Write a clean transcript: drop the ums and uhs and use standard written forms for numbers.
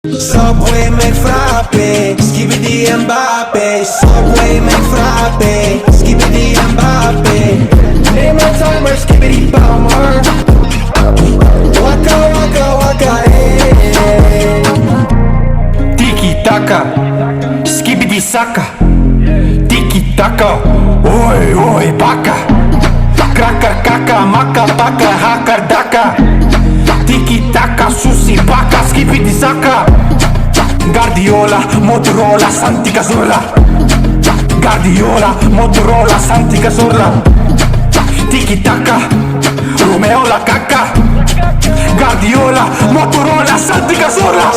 Subway McFrappe, Skibidi Mbappe. Subway McFrappe, Skibidi Mbappe. Name a timer, Skibidi Bomber. Waka waka waka, hey. Tiki taka, Skibidi saka. Tiki taka, oi oi baka. Cracker caca, maca paca, hacker daka. Tiki taka, susi baka, Skibidi saka. Guardiola, Motorola, Santi Cazorla. Guardiola, Motorola, Santi Cazorla. Tiki taka, Romeo la caca. Guardiola, Motorola, Santi Cazorla.